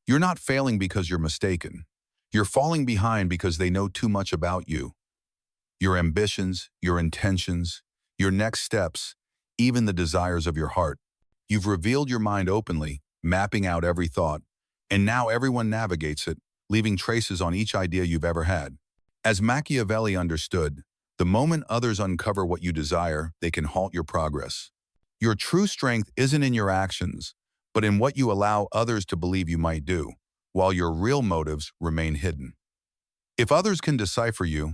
You're not failing because you're mistaken. You're falling behind because they know too much about you, your ambitions, your intentions, your next steps, even the desires of your heart. You've revealed your mind openly, mapping out every thought, and now everyone navigates it, leaving traces on each idea you've ever had. As Machiavelli understood, the moment others uncover what you desire, they can halt your progress. Your true strength isn't in your actions, but in what you allow others to believe you might do, while your real motives remain hidden. If others can decipher you,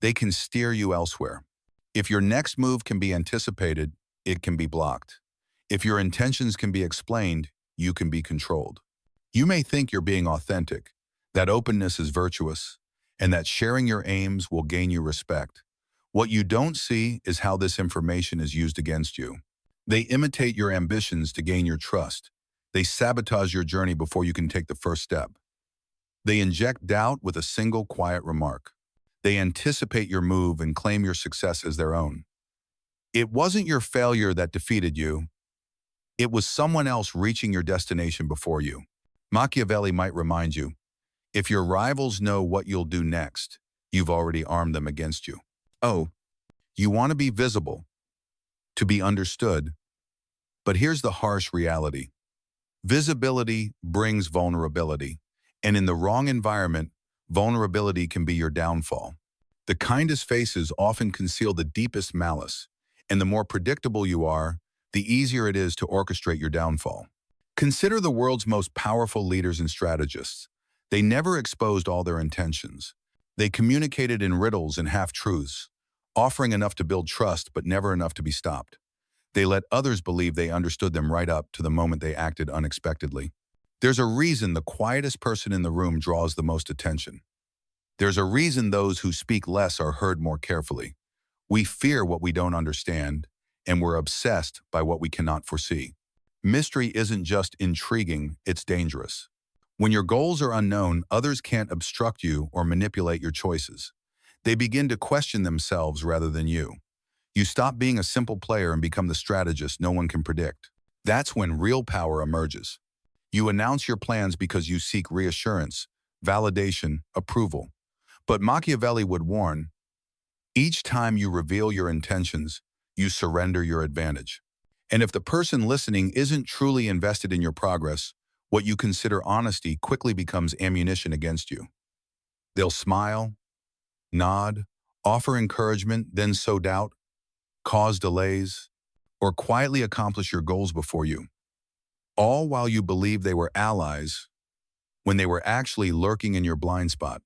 they can steer you elsewhere. If your next move can be anticipated, it can be blocked. If your intentions can be explained, you can be controlled. You may think you're being authentic, that openness is virtuous, and that sharing your aims will gain you respect. What you don't see is how this information is used against you. They imitate your ambitions to gain your trust. They sabotage your journey before you can take the first step. They inject doubt with a single quiet remark. They anticipate your move and claim your success as their own. It wasn't your failure that defeated you. It was someone else reaching your destination before you. Machiavelli might remind you, if your rivals know what you'll do next, you've already armed them against you. Oh, you want to be visible, to be understood. But here's the harsh reality. Visibility brings vulnerability, and in the wrong environment, vulnerability can be your downfall. The kindest faces often conceal the deepest malice, and the more predictable you are, the easier it is to orchestrate your downfall. Consider the world's most powerful leaders and strategists. They never exposed all their intentions. They communicated in riddles and half-truths, offering enough to build trust but never enough to be stopped. They let others believe they understood them right up to the moment they acted unexpectedly. There's a reason the quietest person in the room draws the most attention. There's a reason those who speak less are heard more carefully. We fear what we don't understand, and we're obsessed by what we cannot foresee. Mystery isn't just intriguing, it's dangerous. When your goals are unknown, others can't obstruct you or manipulate your choices. They begin to question themselves rather than you. You stop being a simple player and become the strategist no one can predict. That's when real power emerges. You announce your plans because you seek reassurance, validation, approval. But Machiavelli would warn, each time you reveal your intentions, you surrender your advantage. And if the person listening isn't truly invested in your progress, what you consider honesty quickly becomes ammunition against you. They'll smile, nod, offer encouragement, then sow doubt, cause delays, or quietly accomplish your goals before you, all while you believe they were allies when they were actually lurking in your blind spot.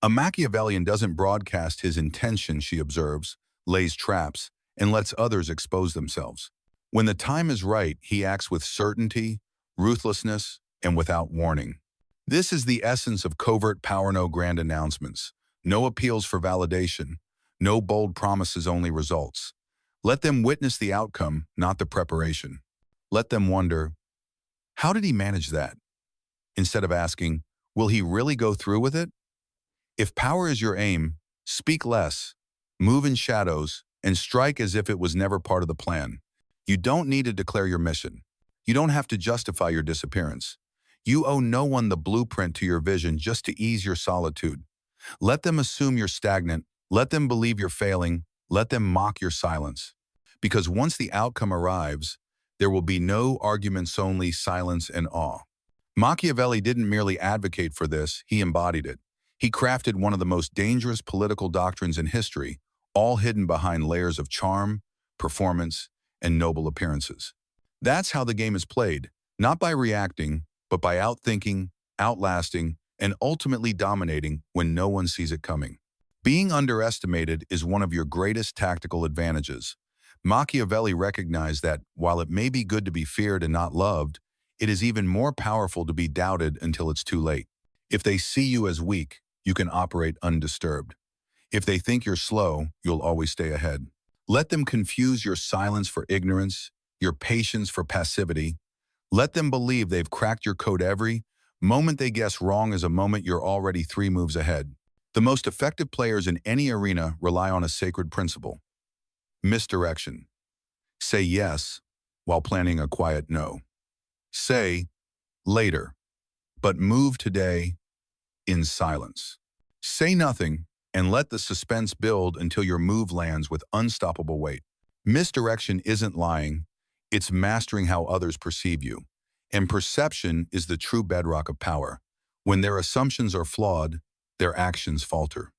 A Machiavellian doesn't broadcast his intention, she observes, lays traps, and lets others expose themselves. When the time is right, he acts with certainty, ruthlessness, and without warning. This is the essence of covert power: no grand announcements, no appeals for validation, no bold promises, only results. Let them witness the outcome, not the preparation. Let them wonder, how did he manage that? Instead of asking, will he really go through with it? If power is your aim, speak less, move in shadows, and strike as if it was never part of the plan. You don't need to declare your mission. You don't have to justify your disappearance. You owe no one the blueprint to your vision just to ease your solitude. Let them assume you're stagnant. Let them believe you're failing. Let them mock your silence. Because once the outcome arrives, there will be no arguments, only silence and awe. Machiavelli didn't merely advocate for this, he embodied it. He crafted one of the most dangerous political doctrines in history, all hidden behind layers of charm, performance, and noble appearances. That's how the game is played, not by reacting, but by outthinking, outlasting, and ultimately dominating when no one sees it coming. Being underestimated is one of your greatest tactical advantages. Machiavelli recognized that while it may be good to be feared and not loved, it is even more powerful to be doubted until it's too late. If they see you as weak, you can operate undisturbed. If they think you're slow, you'll always stay ahead. Let them confuse your silence for ignorance, your patience for passivity. Let them believe they've cracked your code. Every moment they guess wrong is a moment you're already 3 moves ahead. The most effective players in any arena rely on a sacred principle: misdirection. Say yes while planning a quiet no. Say later but move today in silence. Say nothing and let the suspense build until your move lands with unstoppable weight. Misdirection isn't lying, it's mastering how others perceive you. And perception is the true bedrock of power. When their assumptions are flawed, their actions falter.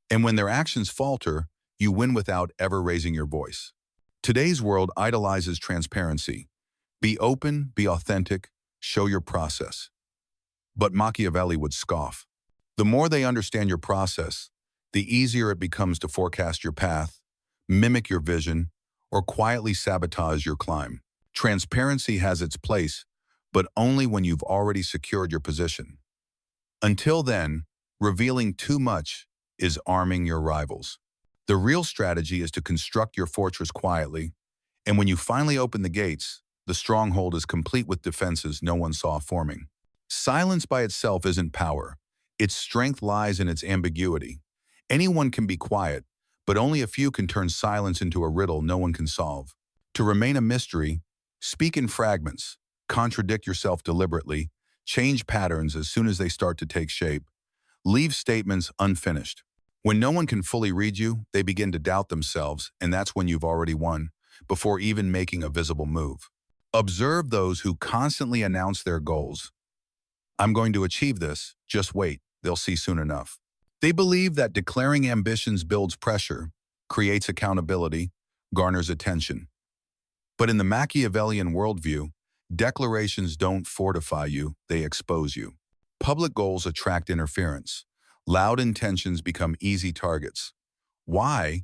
And when their actions falter, you win without ever raising your voice. Today's world idolizes transparency. Be open, be authentic, show your process. But Machiavelli would scoff. The more they understand your process, the easier it becomes to forecast your path, mimic your vision, or quietly sabotage your climb. Transparency has its place, but only when you've already secured your position. Until then, revealing too much is arming your rivals. The real strategy is to construct your fortress quietly, and when you finally open the gates, the stronghold is complete with defenses no one saw forming. Silence by itself isn't power. Its strength lies in its ambiguity. Anyone can be quiet, but only a few can turn silence into a riddle no one can solve. To remain a mystery, speak in fragments, contradict yourself deliberately, change patterns as soon as they start to take shape, leave statements unfinished. When no one can fully read you, they begin to doubt themselves, and that's when you've already won, before even making a visible move. Observe those who constantly announce their goals. I'm going to achieve this, just wait, they'll see soon enough. They believe that declaring ambitions builds pressure, creates accountability, garners attention. But in the Machiavellian worldview, declarations don't fortify you, they expose you. Public goals attract interference. Loud intentions become easy targets. Why?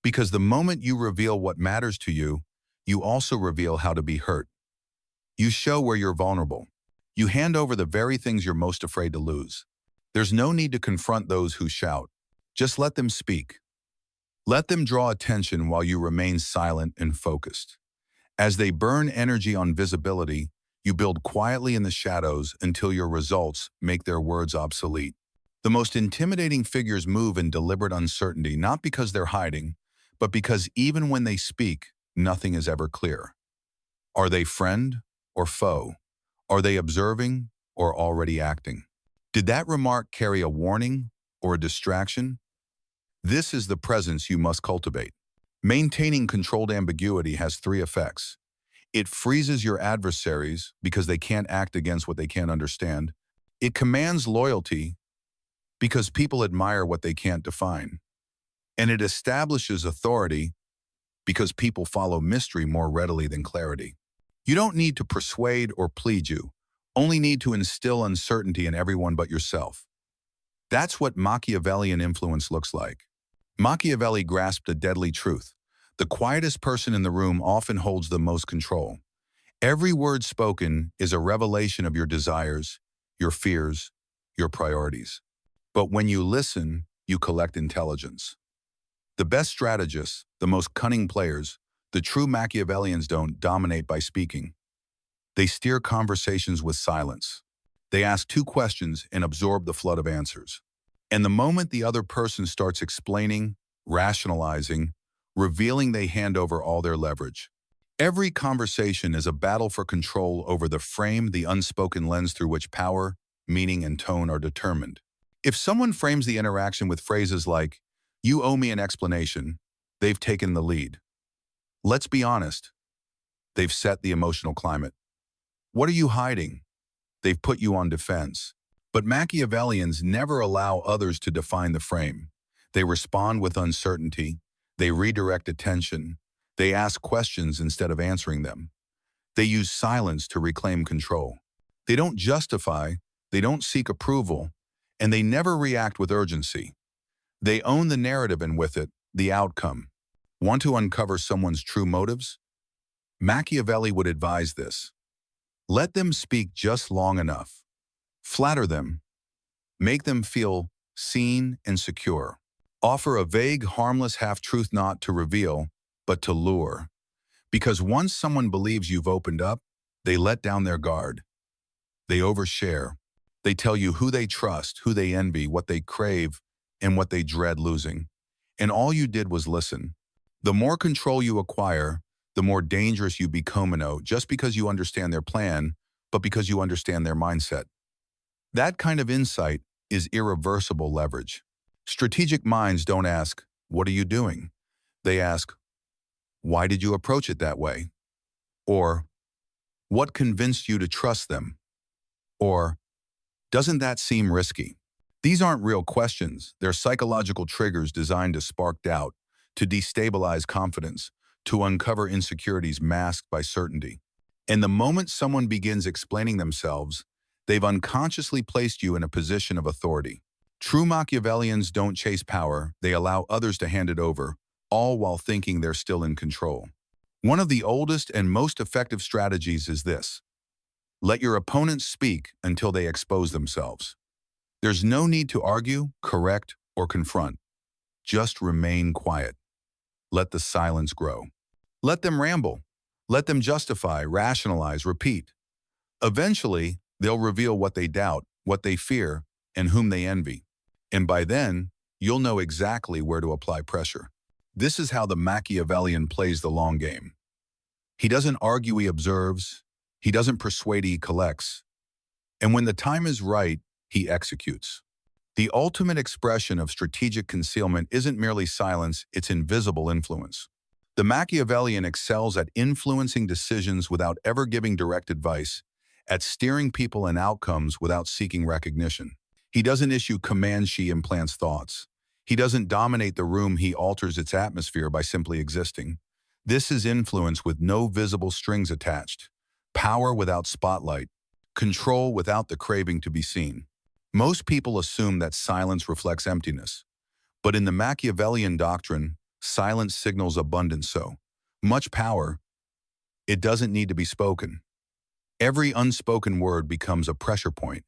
Because the moment you reveal what matters to you, you also reveal how to be hurt. You show where you're vulnerable. You hand over the very things you're most afraid to lose. There's no need to confront those who shout. Just let them speak. Let them draw attention while you remain silent and focused. As they burn energy on visibility, you build quietly in the shadows until your results make their words obsolete. The most intimidating figures move in deliberate uncertainty, not because they're hiding, but because even when they speak, nothing is ever clear. Are they friend or foe? Are they observing or already acting? Did that remark carry a warning or a distraction? This is the presence you must cultivate. Maintaining controlled ambiguity has three effects. It freezes your adversaries because they can't act against what they can't understand. It commands loyalty because people admire what they can't define. And it establishes authority because people follow mystery more readily than clarity. You don't need to persuade or plead, you only need to instill uncertainty in everyone but yourself. That's what Machiavellian influence looks like. Machiavelli grasped a deadly truth. The quietest person in the room often holds the most control. Every word spoken is a revelation of your desires, your fears, your priorities. But when you listen, you collect intelligence. The best strategists, the most cunning players, the true Machiavellians don't dominate by speaking. They steer conversations with silence. They ask two questions and absorb the flood of answers. And the moment the other person starts explaining, rationalizing, revealing, they hand over all their leverage. Every conversation is a battle for control over the frame, the unspoken lens through which power, meaning, and tone are determined. If someone frames the interaction with phrases like, "You owe me an explanation," they've taken the lead. Let's be honest, they've set the emotional climate. "What are you hiding?" They've put you on defense. But Machiavellians never allow others to define the frame. They respond with uncertainty. They redirect attention. They ask questions instead of answering them. They use silence to reclaim control. They don't justify, they don't seek approval, and they never react with urgency. They own the narrative and with it, the outcome. Want to uncover someone's true motives? Machiavelli would advise this. Let them speak just long enough. Flatter them. Make them feel seen and secure. Offer a vague, harmless half-truth not to reveal, but to lure. Because once someone believes you've opened up, they let down their guard. They overshare. They tell you who they trust, who they envy, what they crave, and what they dread losing. And all you did was listen. The more control you acquire, the more dangerous you become, just because you understand their plan, but because you understand their mindset. That kind of insight is irreversible leverage. Strategic minds don't ask, "What are you doing?" They ask, "Why did you approach it that way?" Or, "What convinced you to trust them?" Or, "Doesn't that seem risky?" These aren't real questions. They're psychological triggers designed to spark doubt, to destabilize confidence, to uncover insecurities masked by certainty. And the moment someone begins explaining themselves, they've unconsciously placed you in a position of authority. True Machiavellians don't chase power, they allow others to hand it over, all while thinking they're still in control. One of the oldest and most effective strategies is this: let your opponents speak until they expose themselves. There's no need to argue, correct, or confront. Just remain quiet. Let the silence grow. Let them ramble. Let them justify, rationalize, repeat. Eventually, they'll reveal what they doubt, what they fear, and whom they envy. And by then, you'll know exactly where to apply pressure. This is how the Machiavellian plays the long game. He doesn't argue, he observes. He doesn't persuade, he collects. And when the time is right, he executes. The ultimate expression of strategic concealment isn't merely silence, it's invisible influence. The Machiavellian excels at influencing decisions without ever giving direct advice, at steering people and outcomes without seeking recognition. He doesn't issue commands, he implants thoughts. He doesn't dominate the room, he alters its atmosphere by simply existing. This is influence with no visible strings attached, power without spotlight, control without the craving to be seen. Most people assume that silence reflects emptiness, but in the Machiavellian doctrine, silence signals abundance. So much power, it doesn't need to be spoken. Every unspoken word becomes a pressure point.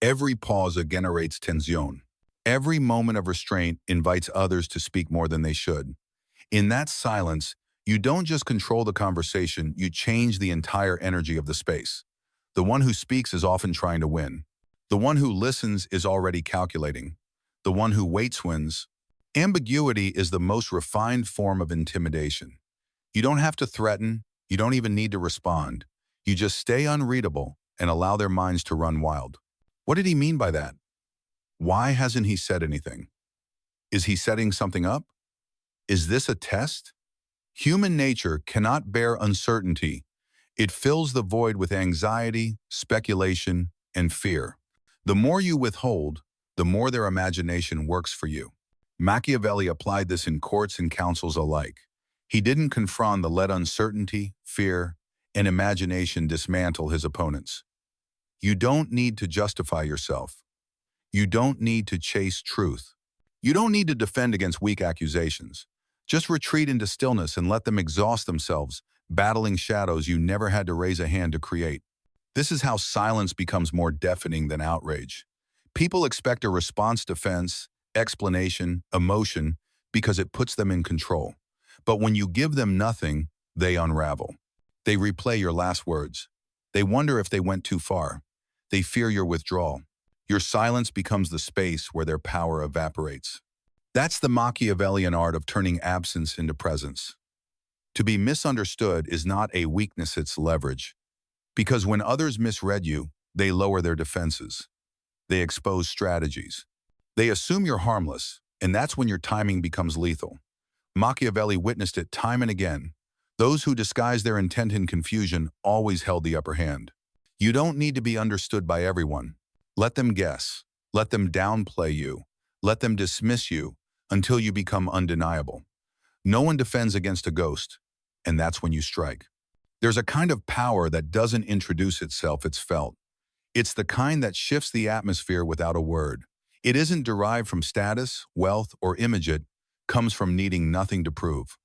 Every pause generates tension. Every moment of restraint invites others to speak more than they should. In that silence, you don't just control the conversation, you change the entire energy of the space. The one who speaks is often trying to win. The one who listens is already calculating. The one who waits wins. Ambiguity is the most refined form of intimidation. You don't have to threaten, you don't even need to respond. You just stay unreadable and allow their minds to run wild. What did he mean by that? Why hasn't he said anything? Is he setting something up? Is this a test? Human nature cannot bear uncertainty. It fills the void with anxiety, speculation, and fear. The more you withhold, the more their imagination works for you. Machiavelli applied this in courts and councils alike. He didn't confront the let uncertainty, fear, and imagination dismantle his opponents. You don't need to justify yourself. You don't need to chase truth. You don't need to defend against weak accusations. Just retreat into stillness and let them exhaust themselves, battling shadows you never had to raise a hand to create. This is how silence becomes more deafening than outrage. People expect a response, defense, explanation, emotion, because it puts them in control. But when you give them nothing, they unravel. They replay your last words. They wonder if they went too far. They fear your withdrawal. Your silence becomes the space where their power evaporates. That's the Machiavellian art of turning absence into presence. To be misunderstood is not a weakness, it's leverage. Because when others misread you, they lower their defenses. They expose strategies. They assume you're harmless, and that's when your timing becomes lethal. Machiavelli witnessed it time and again. Those who disguised their intent in confusion always held the upper hand. You don't need to be understood by everyone. Let them guess. Let them downplay you. Let them dismiss you until you become undeniable. No one defends against a ghost, and that's when you strike. There's a kind of power that doesn't introduce itself, it's felt. It's the kind that shifts the atmosphere without a word. It isn't derived from status, wealth, or image. It comes from needing nothing to prove.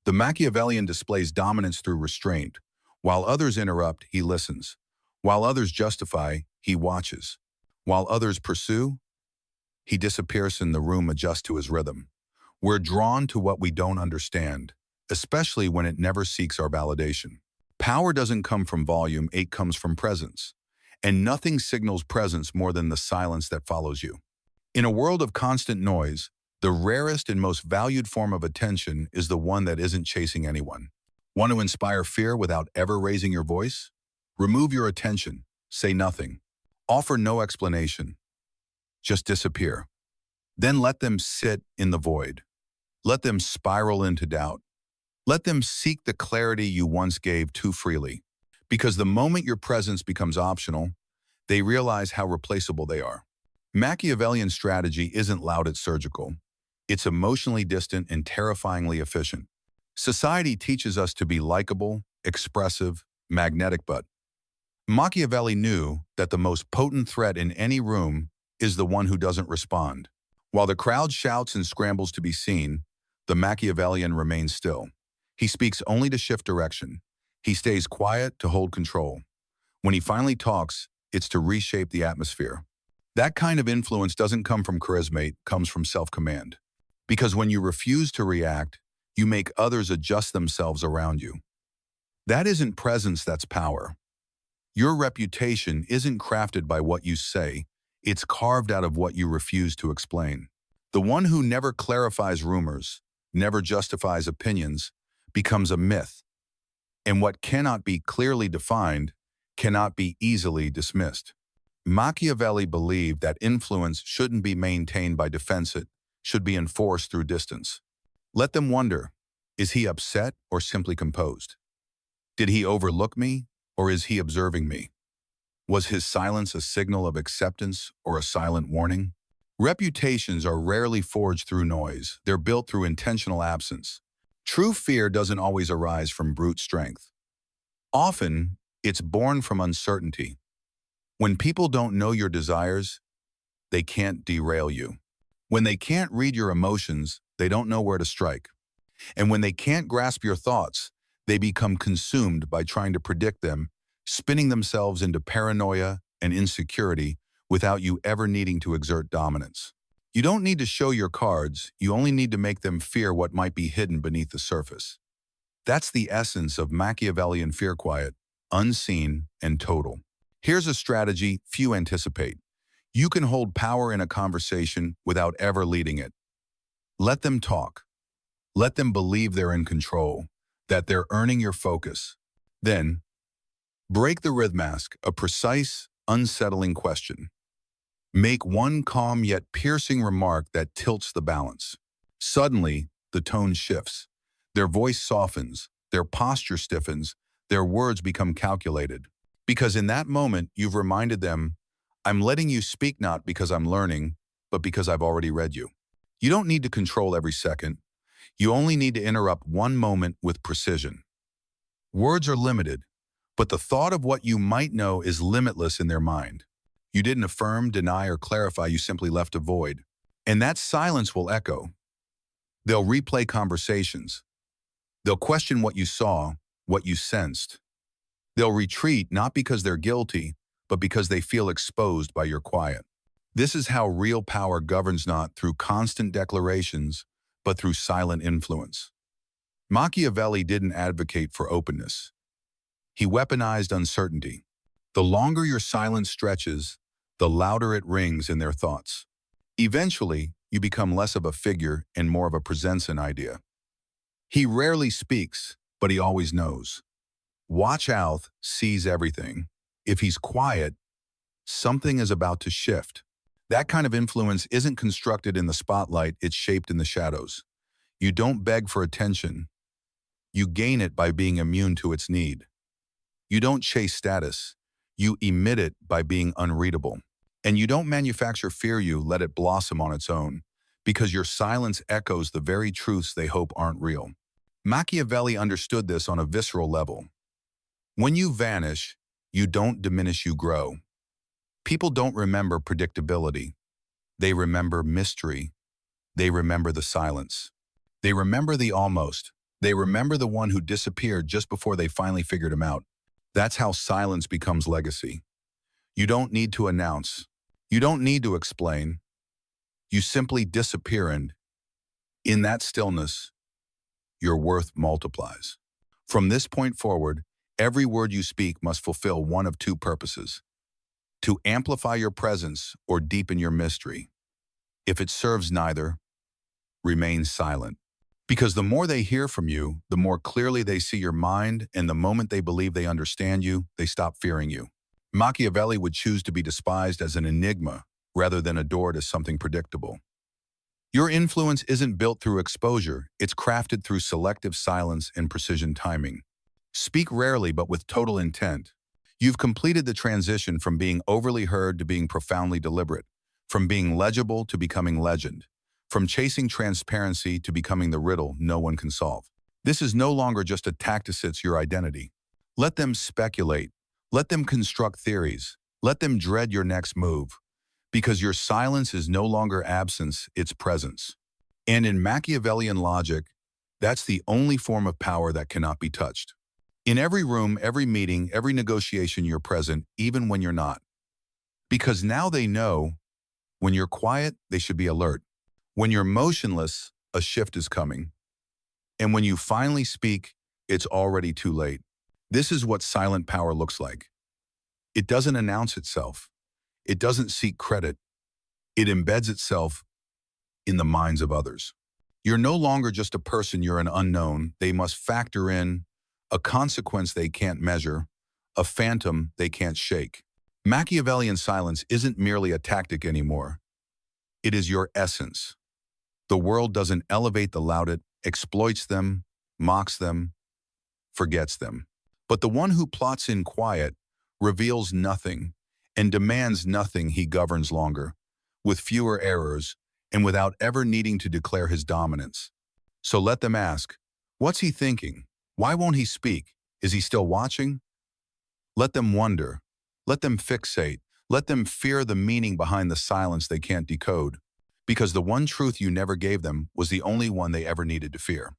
The Machiavellian displays dominance through restraint. While others interrupt, he listens. While others justify, he watches. While others pursue, he disappears in the room, adjusts to his rhythm. We're drawn to what we don't understand, especially when it never seeks our validation. Power doesn't come from volume, it comes from presence. And nothing signals presence more than the silence that follows you. In a world of constant noise, the rarest and most valued form of attention is the one that isn't chasing anyone. Want to inspire fear without ever raising your voice? Remove your attention. Say nothing. Offer no explanation. Just disappear. Then let them sit in the void. Let them spiral into doubt. Let them seek the clarity you once gave too freely. Because the moment your presence becomes optional, they realize how replaceable they are. Machiavellian strategy isn't loud, it's surgical. It's emotionally distant and terrifyingly efficient. Society teaches us to be likable, expressive, magnetic, but Machiavelli knew that the most potent threat in any room is the one who doesn't respond. While the crowd shouts and scrambles to be seen, the Machiavellian remains still. He speaks only to shift direction. He stays quiet to hold control. When he finally talks, it's to reshape the atmosphere. That kind of influence doesn't come from charisma, it comes from self-command. Because when you refuse to react, you make others adjust themselves around you. That isn't presence, that's power. Your reputation isn't crafted by what you say, it's carved out of what you refuse to explain. The one who never clarifies rumors, never justifies opinions, becomes a myth. And what cannot be clearly defined cannot be easily dismissed. Machiavelli believed that influence shouldn't be maintained by defense, it should be enforced through distance. Let them wonder, is he upset or simply composed? Did he overlook me or is he observing me? Was his silence a signal of acceptance or a silent warning? Reputations are rarely forged through noise, they're built through intentional absence. True fear doesn't always arise from brute strength. Often, it's born from uncertainty. When people don't know your desires, they can't derail you. When they can't read your emotions, they don't know where to strike. And when they can't grasp your thoughts, they become consumed by trying to predict them, spinning themselves into paranoia and insecurity without you ever needing to exert dominance. You don't need to show your cards, you only need to make them fear what might be hidden beneath the surface. That's the essence of Machiavellian fear: quiet, unseen, and total. Here's a strategy few anticipate. You can hold power in a conversation without ever leading it. Let them talk. Let them believe they're in control, that they're earning your focus. Then, break the rhythm, ask a precise, unsettling question. Make one calm yet piercing remark that tilts the balance. Suddenly, the tone shifts. Their voice softens, their posture stiffens, their words become calculated. Because in that moment, you've reminded them, I'm letting you speak not because I'm learning, but because I've already read you. You don't need to control every second. You only need to interrupt one moment with precision. Words are limited, but the thought of what you might know is limitless in their mind. You didn't affirm, deny, or clarify, you simply left a void. And that silence will echo. They'll replay conversations. They'll question what you saw, what you sensed. They'll retreat not because they're guilty, but because they feel exposed by your quiet. This is how real power governs, not through constant declarations, but through silent influence. Machiavelli didn't advocate for openness. He weaponized uncertainty. The longer your silence stretches, the louder it rings in their thoughts. Eventually, you become less of a figure and more of a presence, an idea. He rarely speaks, but he always knows. Watch out, sees everything. If he's quiet, something is about to shift. That kind of influence isn't constructed in the spotlight, it's shaped in the shadows. You don't beg for attention. You gain it by being immune to its need. You don't chase status. You emit it by being unreadable. And you don't manufacture fear, you let it blossom on its own, because your silence echoes the very truths they hope aren't real. Machiavelli understood this on a visceral level. When you vanish, you don't diminish, you grow. People don't remember predictability. They remember mystery. They remember the silence. They remember the almost. They remember the one who disappeared just before they finally figured him out. That's how silence becomes legacy. You don't need to announce. You don't need to explain. You simply disappear, and in that stillness, your worth multiplies. From this point forward, every word you speak must fulfill one of two purposes: to amplify your presence or deepen your mystery. If it serves neither, remain silent. Because the more they hear from you, the more clearly they see your mind, and the moment they believe they understand you, they stop fearing you. Machiavelli would choose to be despised as an enigma rather than adored as something predictable. Your influence isn't built through exposure, it's crafted through selective silence and precision timing. Speak rarely but with total intent. You've completed the transition from being overly heard to being profoundly deliberate, from being legible to becoming legend, from chasing transparency to becoming the riddle no one can solve. This is no longer just a tactic, it's your identity. Let them speculate. Let them construct theories. Let them dread your next move. Because your silence is no longer absence, it's presence. And in Machiavellian logic, that's the only form of power that cannot be touched. In every room, every meeting, every negotiation, you're present, even when you're not. Because now they know, when you're quiet, they should be alert. When you're motionless, a shift is coming. And when you finally speak, it's already too late. This is what silent power looks like. It doesn't announce itself. It doesn't seek credit. It embeds itself in the minds of others. You're no longer just a person, you're an unknown. They must factor in a consequence they can't measure, a phantom they can't shake. Machiavellian silence isn't merely a tactic anymore. It is your essence. The world doesn't elevate the loud, it exploits them, mocks them, forgets them. But the one who plots in quiet reveals nothing and demands nothing. He governs longer, with fewer errors, and without ever needing to declare his dominance. So let them ask, what's he thinking? Why won't he speak? Is he still watching? Let them wonder. Let them fixate. Let them fear the meaning behind the silence they can't decode. Because the one truth you never gave them was the only one they ever needed to fear.